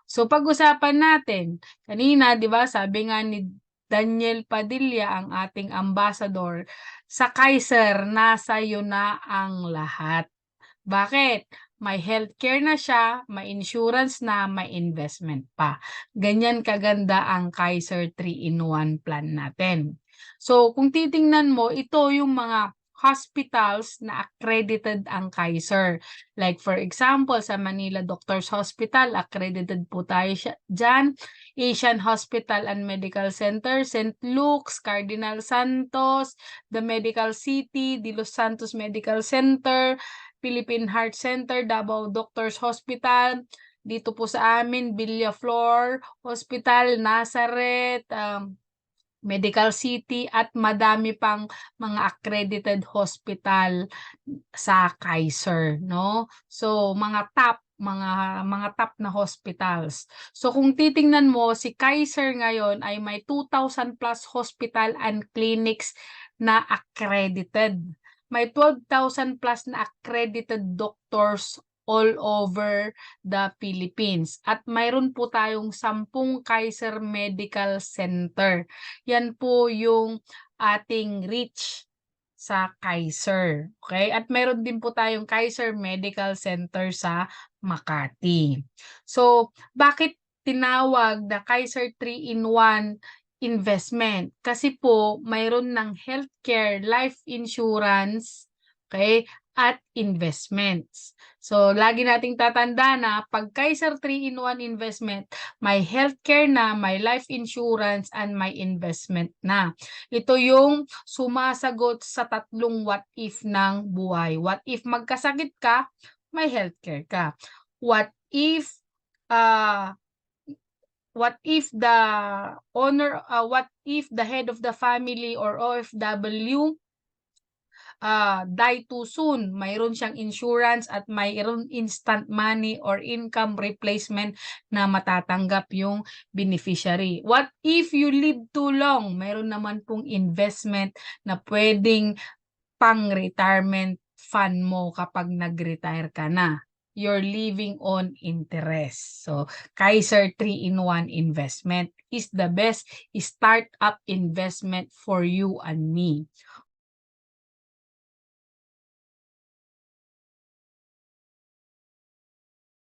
So pag-usapan natin, kanina 'di ba sabi nga ni Daniel Padilla, ang ating ambassador, sa Kaiser nasa iyo na ang lahat. Bakit? May healthcare na siya, may insurance na, may investment pa. Ganyan kaganda ang Kaiser 3-in-1 plan natin. So kung titingnan mo, ito yung mga hospitals na accredited ang Kaiser. Like for example, sa Manila Doctors Hospital, accredited po tayo dyan. Asian Hospital and Medical Center, St. Luke's, Cardinal Santos, The Medical City, De Los Santos Medical Center, Philippine Heart Center, Davao Doctors Hospital, dito po sa amin, Villaflor Hospital, Nazareth, Medical City, at madami pang mga accredited hospital sa Kaiser, no? So, mga top na hospitals. So, kung titingnan mo, si Kaiser ngayon ay may 2,000 plus hospital and clinics na accredited. May 12,000 plus na accredited doctors all over the Philippines. At mayroon po tayong 10 Kaiser Medical Center. Yan po yung ating reach sa Kaiser. Okay? At meron din po tayong Kaiser Medical Center sa Makati. So, bakit tinawag na Kaiser 3-in-1 investment? Kasi po, mayroon ng healthcare, life insurance, okay, at investments. So, lagi nating tatanda na pag Kaiser 3-in-1 investment, may healthcare na, may life insurance, and may investment na. Ito yung sumasagot sa tatlong what if ng buhay. What if magkasakit ka, may healthcare ka. What if uh, what if the head of the family or OFW die too soon, mayroon siyang insurance at mayroon instant money or income replacement na matatanggap yung beneficiary. What if you live too long? Mayroon naman pong investment na pwedeng pang-retirement fund mo kapag nag-retire ka na. You're living on interest. So, Kaiser 3-in-1 investment is the best startup investment for you and me.